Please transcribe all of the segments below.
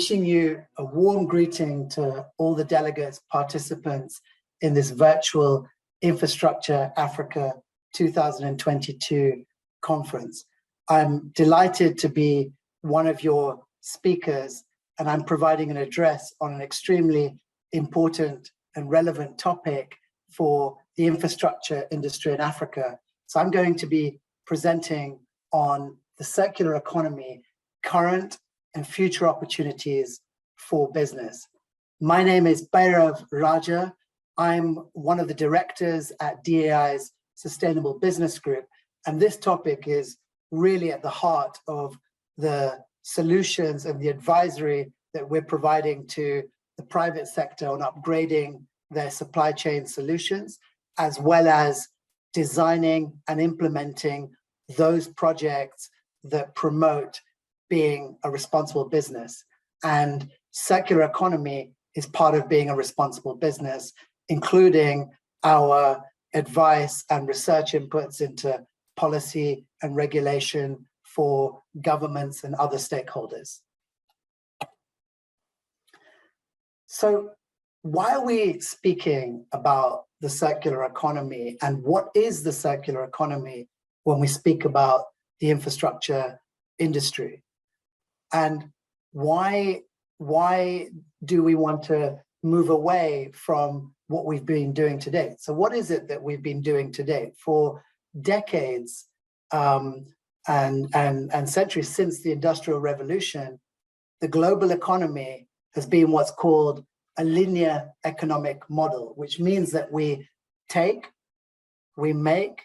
wishing you a warm greeting to all the delegates, participants in this virtual Infrastructure Africa 2022 conference. I'm delighted to be one of your speakers, and I'm providing an address on an extremely important and relevant topic for the infrastructure industry in Africa. So I'm going to be presenting on the circular economy, current and future opportunities for business. My name is Bhairav Raja. I'm one of the directors at DAI's Sustainable Business Group, and this topic is really at the heart of the solutions and the advisory that we're providing to the private sector on upgrading their supply chain solutions, as well as designing and implementing those projects that promote being a responsible business. And circular economy is part of being a responsible business, including our advice and research inputs into policy and regulation for governments and other stakeholders. So why are we speaking about the circular economy, and what is the circular economy when we speak about the infrastructure industry? And why do we want to move away from what we've been doing to date? So what is it that we've been doing to date? For decades and centuries since the Industrial Revolution, the global economy has been what's called a linear economic model, which means that we take, we make,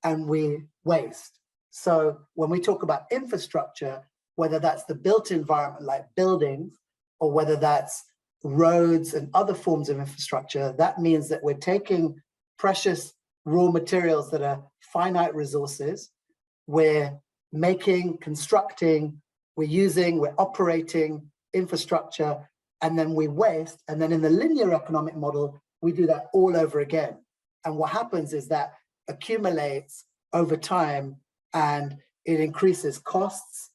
and we waste. So when we talk about infrastructure, whether that's the built environment like buildings, or whether that's roads and other forms of infrastructure, that means that we're taking precious raw materials that are finite resources, we're making, constructing, we're operating infrastructure, and then we waste. And then in the linear economic model, we do that all over again. And what happens is that accumulates over time, and it increases costs,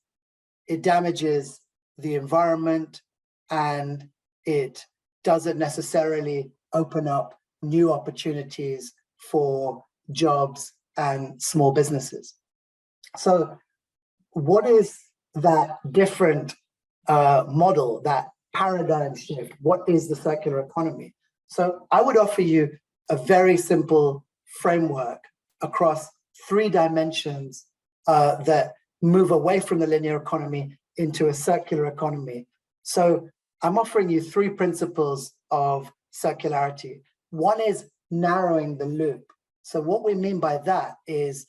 it damages the environment, and it doesn't necessarily open up new opportunities for jobs and small businesses. So what is that different model, that paradigm shift? What is the circular economy? So I would offer you a very simple framework across 3 dimensions that move away from the linear economy into a circular economy. So I'm offering you 3 principles of circularity. One is narrowing the loop. So what we mean by that is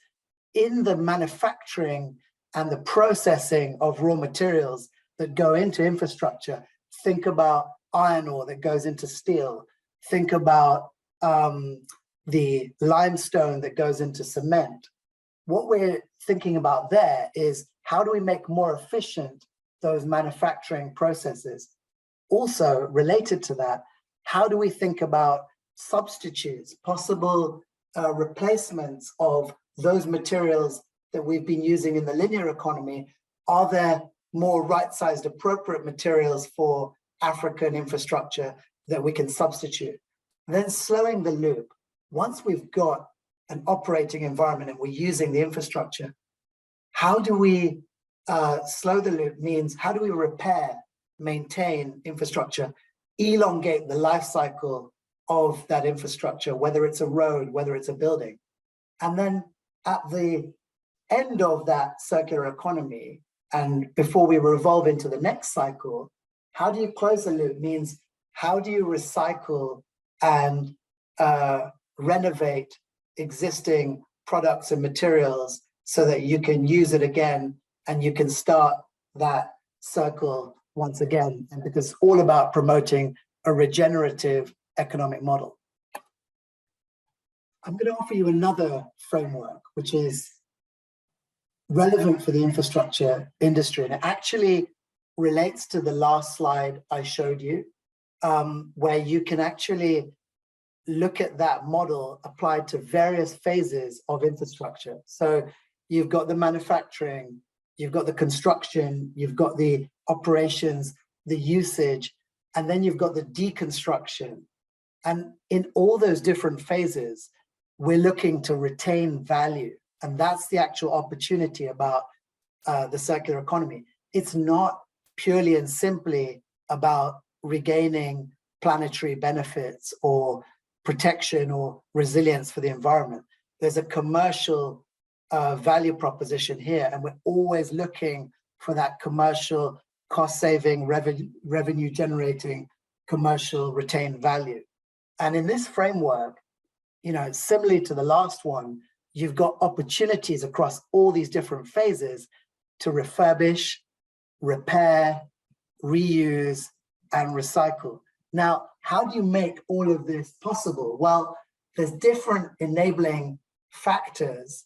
in the manufacturing and the processing of raw materials that go into infrastructure, think about iron ore that goes into steel, think about the limestone that goes into cement. What we're thinking about there is how do we make more efficient those manufacturing processes? Also related to that, how do we think about substitutes, possible replacements of those materials that we've been using in the linear economy? Are there more right-sized, appropriate materials for African infrastructure that we can substitute? Then slowing the loop. Once we've got an operating environment and we're using the infrastructure, how do we slow the loop? Means how do we repair, maintain infrastructure, elongate the life cycle of that infrastructure, whether it's a road, whether it's a building. And then at the end of that circular economy, and before we revolve into the next cycle, how do you close the loop? Means how do you recycle and renovate existing products and materials so that you can use it again and you can start that circle once again? And because it's all about promoting a regenerative economic model. I'm going to offer you another framework, which is relevant for the infrastructure industry. And it actually relates to the last slide I showed you, where you can actually look at that model applied to various phases of infrastructure. So you've got the manufacturing, you've got the construction, you've got the operations, the usage, and then you've got the deconstruction. And in all those different phases, we're looking to retain value. And that's the actual opportunity about the circular economy. It's not purely and simply about regaining planetary benefits or protection or resilience for the environment. There's a commercial value proposition here, and we're always looking for that commercial cost-saving, revenue-generating commercial retained value. And in this framework, similarly to the last one, you've got opportunities across all these different phases to refurbish, repair, reuse, and recycle. Now, how do you make all of this possible? Well, there's different enabling factors,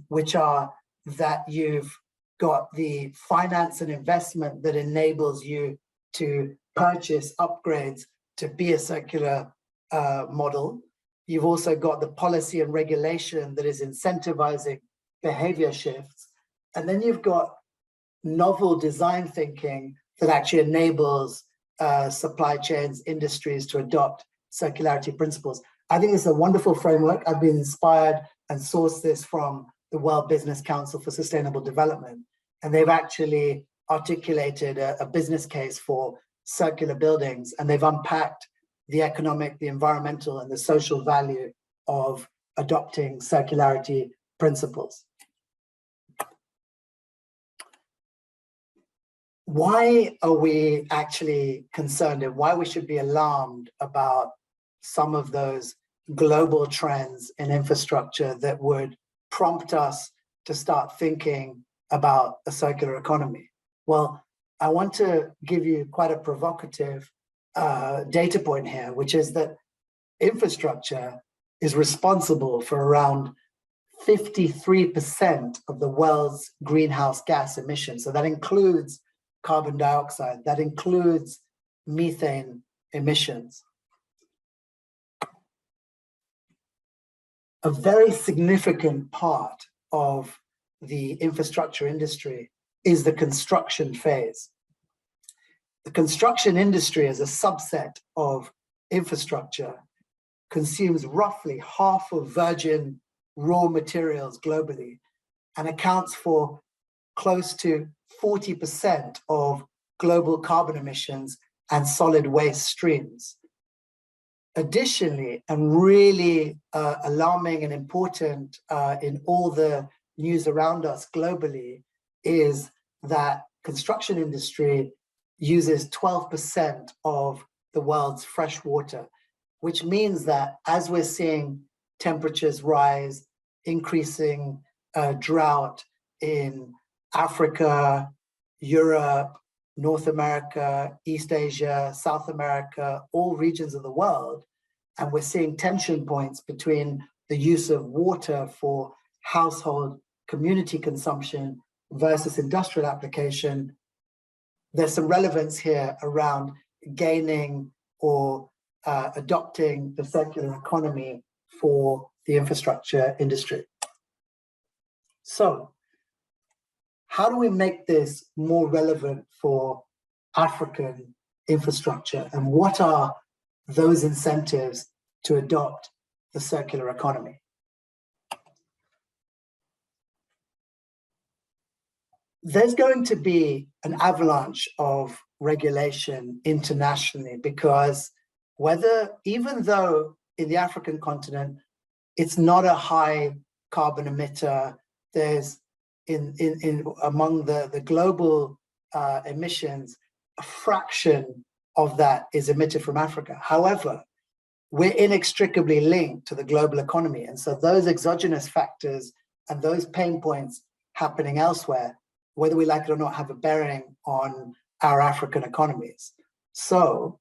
which are that you've got the finance and investment that enables you to purchase upgrades to be a circular model. You've also got the policy and regulation that is incentivizing behavior shifts. And then you've got novel design thinking that actually enables supply chains, industries to adopt circularity principles. I think it's a wonderful framework. I've been inspired and sourced this from the World Business Council for Sustainable Development. And they've actually articulated a business case for circular buildings, and they've unpacked the economic, the environmental, and the social value of adopting circularity principles. Why are we actually concerned, and why we should be alarmed about some of those global trends in infrastructure that would prompt us to start thinking about a circular economy? Well, I want to give you quite a provocative data point here, which is that infrastructure is responsible for around 53% of the world's greenhouse gas emissions. So that includes carbon dioxide, that includes methane emissions. A very significant part of the infrastructure industry is the construction phase. The construction industry, as a subset of infrastructure, consumes roughly half of virgin raw materials globally and accounts for close to 40% of global carbon emissions and solid waste streams. Additionally, and really alarming and important in all the news around us globally, is that construction industry uses 12% of the world's fresh water, which means that as we're seeing temperatures rise, increasing drought in Africa, Europe, North America, East Asia, South America, all regions of the world, and we're seeing tension points between the use of water for household community consumption versus industrial application, there's some relevance here around gaining or adopting the circular economy for the infrastructure industry. So, how do we make this more relevant for African infrastructure, and what are those incentives to adopt the circular economy? There's going to be an avalanche of regulation internationally, because even though in the African continent, it's not a high carbon emitter, there's among the global emissions, a fraction of that is emitted from Africa. However, we're inextricably linked to the global economy. And so those exogenous factors and those pain points happening elsewhere, whether we like it or not, have a bearing on our African economies. So,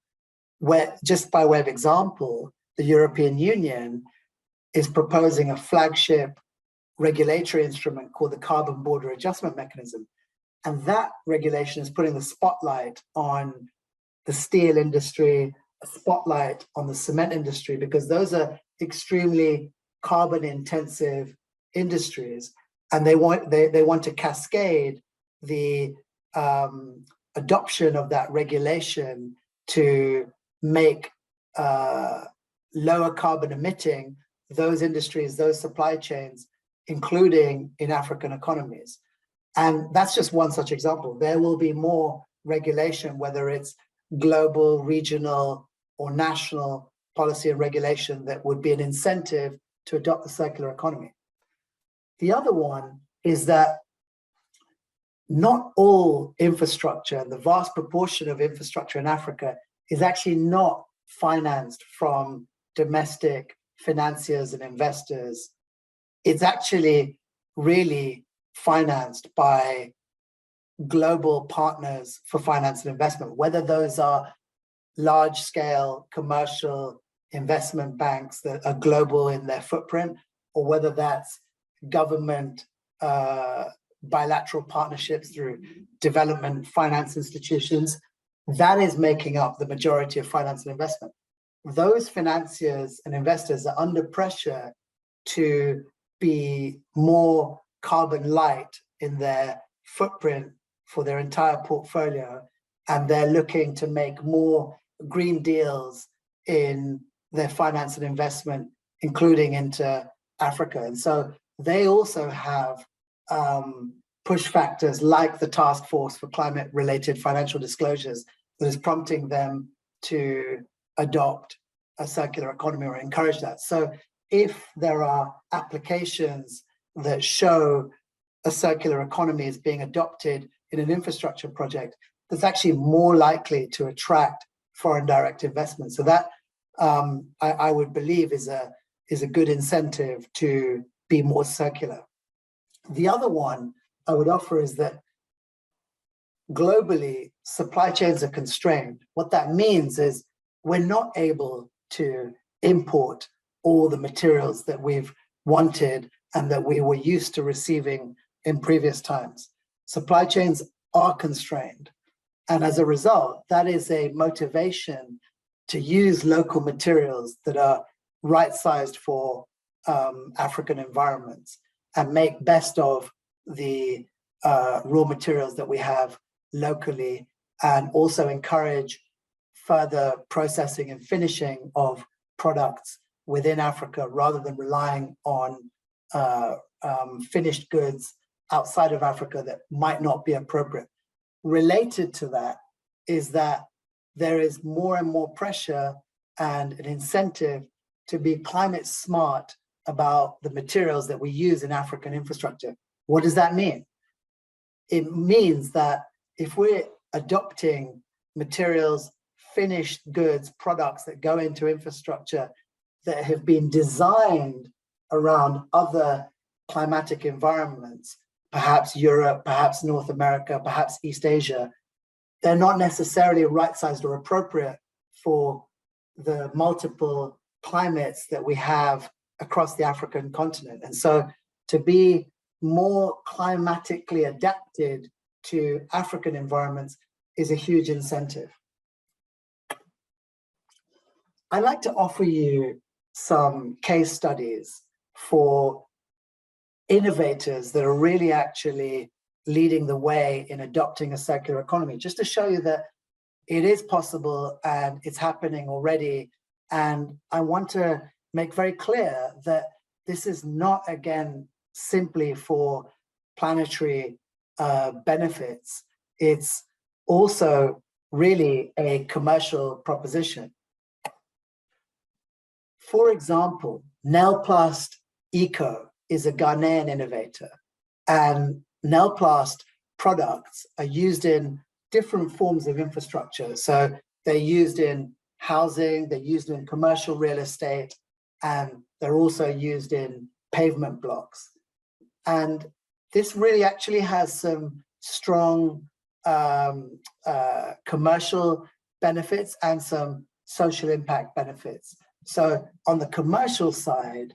just by way of example, the European Union is proposing a flagship regulatory instrument called the Carbon Border Adjustment Mechanism. And that regulation is putting the spotlight on the steel industry, a spotlight on the cement industry, because those are extremely carbon intensive industries. And they want to cascade the adoption of that regulation to make lower carbon emitting those industries, those supply chains, including in African economies. And that's just one such example. There will be more regulation, whether it's global, regional, or national policy and regulation that would be an incentive to adopt the circular economy. The other one is that not all infrastructure, the vast proportion of infrastructure in Africa is actually not financed from domestic financiers and investors. It's actually really financed by global partners for finance and investment, whether those are large-scale commercial investment banks that are global in their footprint, or whether that's government bilateral partnerships through development finance institutions. That is making up the majority of finance and investment. Those financiers and investors are under pressure to be more carbon light in their footprint for their entire portfolio, and they're looking to make more green deals in their finance and investment, including into Africa. And so they also have push factors like the task force for climate-related financial disclosures that is prompting them to adopt a circular economy or encourage that. So if there are applications that show a circular economy is being adopted in an infrastructure project, that's actually more likely to attract foreign direct investment. So that I would believe is a good incentive to be more circular. The other one I would offer is that globally, supply chains are constrained. What that means is we're not able to import all the materials that we've wanted and that we were used to receiving in previous times. Supply chains are constrained. And as a result, that is a motivation to use local materials that are right-sized for African environments and make best of the raw materials that we have locally, and also encourage further processing and finishing of products within Africa rather than relying on finished goods outside of Africa that might not be appropriate. Related to that is that there is more and more pressure and an incentive to be climate smart about the materials that we use in African infrastructure. What does that mean? It means that if we're adopting materials, finished goods, products that go into infrastructure that have been designed around other climatic environments, perhaps Europe, perhaps North America, perhaps East Asia, they're not necessarily right-sized or appropriate for the multiple climates that we have across the African continent. And so to be more climatically adapted to African environments is a huge incentive. I'd like to offer you some case studies for innovators that are really actually leading the way in adopting a circular economy, just to show you that it is possible and it's happening already. And I want to make very clear that this is not, again, simply for planetary benefits. It's also really a commercial proposition. For example, Nelplast Eco is a Ghanaian innovator, and Nelplast products are used in different forms of infrastructure. So they're used in housing, they're used in commercial real estate, and they're also used in pavement blocks. And this really actually has some strong commercial benefits and some social impact benefits. So on the commercial side,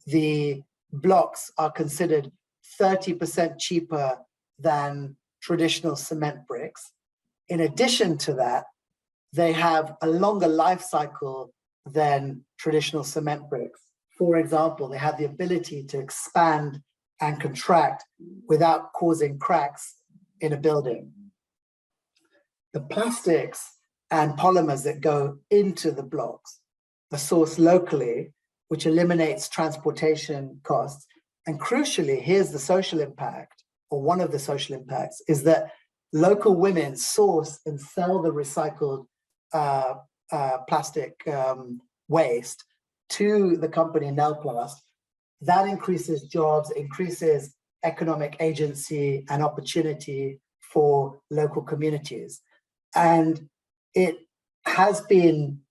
the blocks are considered 30% cheaper than traditional cement bricks. In addition to that, they have a longer life cycle than traditional cement bricks. For example, they have the ability to expand and contract without causing cracks in a building. the plastics and polymers that go into the blocks are sourced locally, which eliminates transportation costs. And crucially, here's the social impact, or one of the social impacts, is that local women source and sell the recycled plastic waste to the company Nelplast. That increases jobs, increases economic agency and opportunity for local communities. And it has been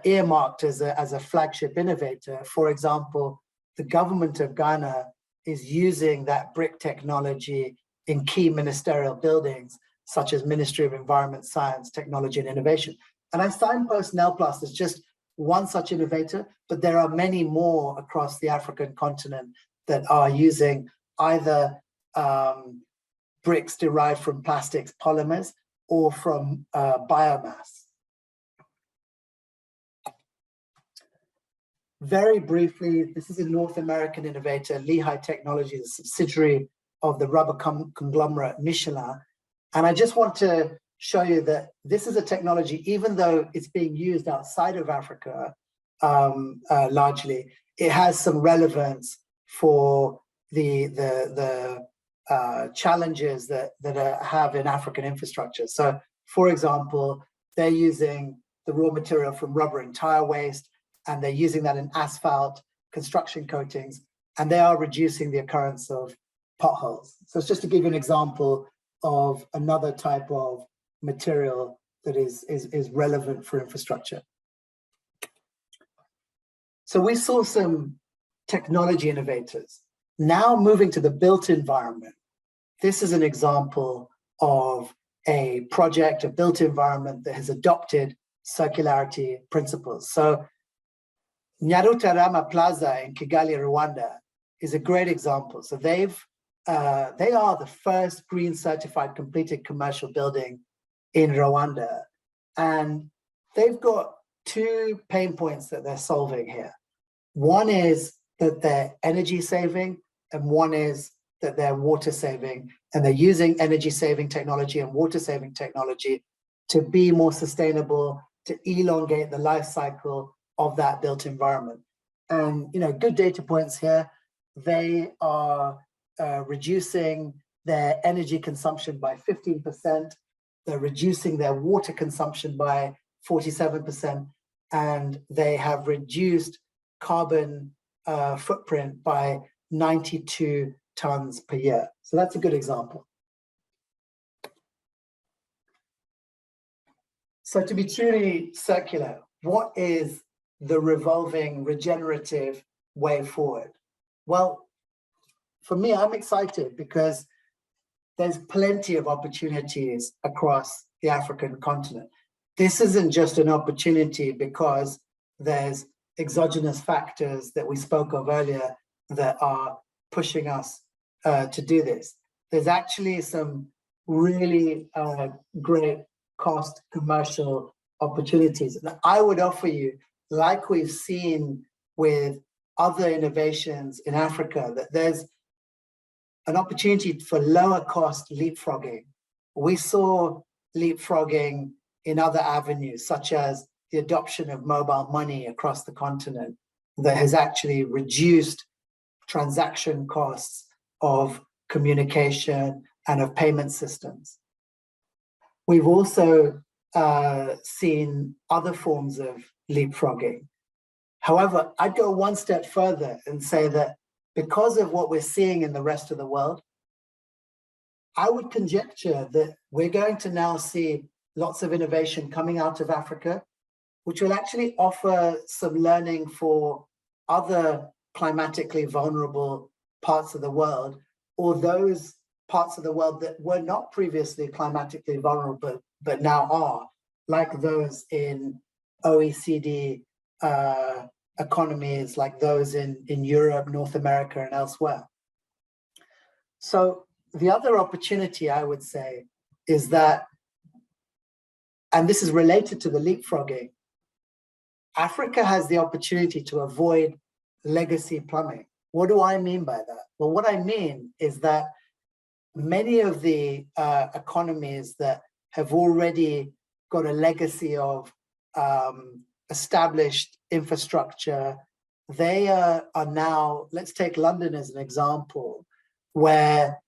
earmarked as a flagship innovator. For example, the government of Ghana is using that brick technology in key ministerial buildings, such as Ministry of Environment, Science, Technology and Innovation. And I signpost Nelplast as just one such innovator, but there are many more across the African continent that are using either bricks derived from plastics, polymers, or from biomass. Very briefly, this is a North American innovator, Lehigh Technologies, a subsidiary of the rubber conglomerate Michelin. And I just want to show you that this is a technology, even though it's being used outside of Africa largely, it has some relevance for the challenges that have in African infrastructure. So, for example, they're using the raw material from rubber and tire waste, and they're using that in asphalt, construction coatings, and they are reducing the occurrence of potholes. So it's just to give you an example of another type of material that is relevant for infrastructure. So we saw some technology innovators. Now moving to the built environment. This is an example of a project, a built environment that has adopted circularity principles. So Nyarutarama Plaza in Kigali, Rwanda is a great example. So they are the first green certified completed commercial building in Rwanda. And they've got two pain points that they're solving here. One is that they're energy saving, and one is that they're water saving, and they're using energy saving technology and water saving technology to be more sustainable, to elongate the life cycle of that built environment. And good data points here. They are reducing their energy consumption by 15%. They're reducing their water consumption by 47%, and they have reduced carbon footprint by 92 tons per year. So that's a good example. So to be truly circular, what is the revolving regenerative way forward? Well, for me, I'm excited because there's plenty of opportunities across the African continent. This isn't just an opportunity because there's exogenous factors that we spoke of earlier that are pushing us to do this. There's actually some really great cost commercial opportunities. And I would offer you, like we've seen with other innovations in Africa, that there's an opportunity for lower cost leapfrogging. We saw leapfrogging in other avenues, such as the adoption of mobile money across the continent, that has actually reduced transaction costs of communication and of payment systems. We've also seen other forms of leapfrogging. However, I'd go one step further and say that because of what we're seeing in the rest of the world, I would conjecture that we're going to now see lots of innovation coming out of Africa, which will actually offer some learning for other climatically vulnerable parts of the world, or those parts of the world that were not previously climatically vulnerable, but now are, like those in OECD economies, like those in Europe, North America, and elsewhere. So the other opportunity, I would say, is that, and this is related to the leapfrogging, Africa has the opportunity to avoid legacy plumbing. What do I mean by that? Well, what I mean is that many of the economies that have already got a legacy of established infrastructure, they are now, let's take London as an example, where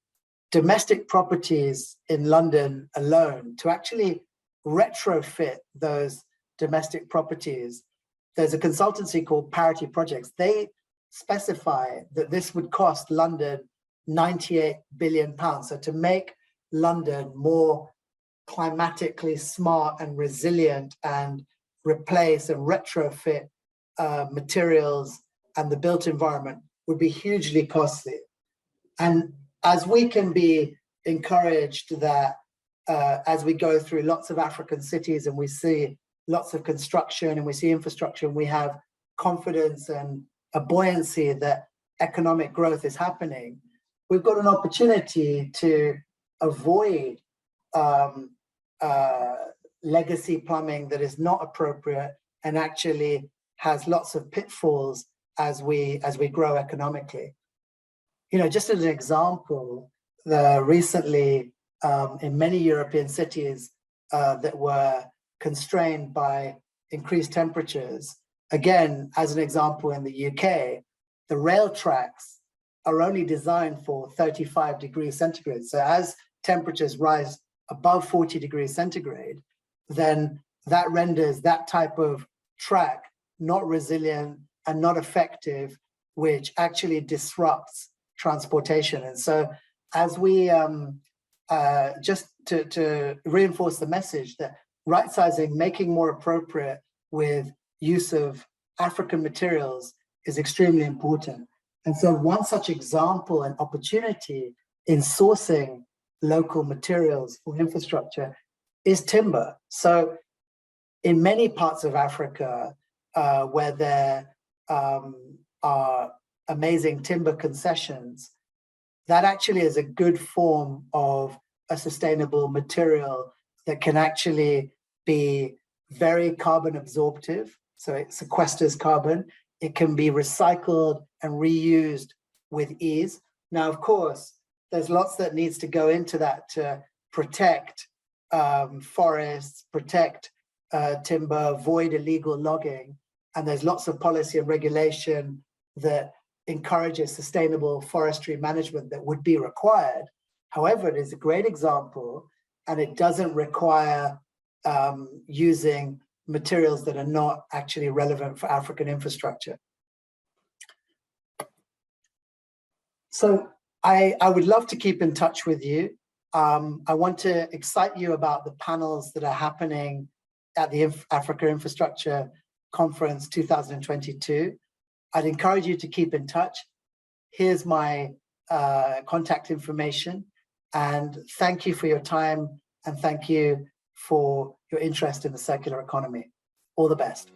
domestic properties in London alone, to actually retrofit those domestic properties, there's a consultancy called Parity Projects. They specify that this would cost London £98 billion. So to make London more climatically smart and resilient and replace and retrofit materials and the built environment would be hugely costly. And as we can be encouraged that as we go through lots of African cities and we see lots of construction and we see infrastructure, and we have confidence and a buoyancy that economic growth is happening, we've got an opportunity to avoid legacy plumbing that is not appropriate and actually has lots of pitfalls as we grow economically. You know, just as an example, recently in many European cities that were constrained by increased temperatures, again, as an example in the UK, the rail tracks are only designed for 35 degrees centigrade. So as temperatures rise above 40 degrees centigrade, then that renders that type of track not resilient and not effective, which actually disrupts transportation. And so as we, just to reinforce the message that right sizing, making more appropriate with use of African materials is extremely important. And so one such example and opportunity in sourcing local materials for infrastructure is timber. So in many parts of Africa where there are amazing timber concessions, that actually is a good form of a sustainable material that can actually be very carbon absorptive. So it sequesters carbon. It can be recycled and reused with ease. Now, of course, there's lots that needs to go into that to protect forests, protect timber, avoid illegal logging. And there's lots of policy and regulation that encourages sustainable forestry management that would be required. However, it is a great example, and it doesn't require using materials that are not actually relevant for African infrastructure. So I would love to keep in touch with you. I want to excite you about the panels that are happening at the Africa Infrastructure Conference 2022. I'd encourage you to keep in touch. Here's my contact information, and thank you for your time, and thank you for your interest in the circular economy. All the best.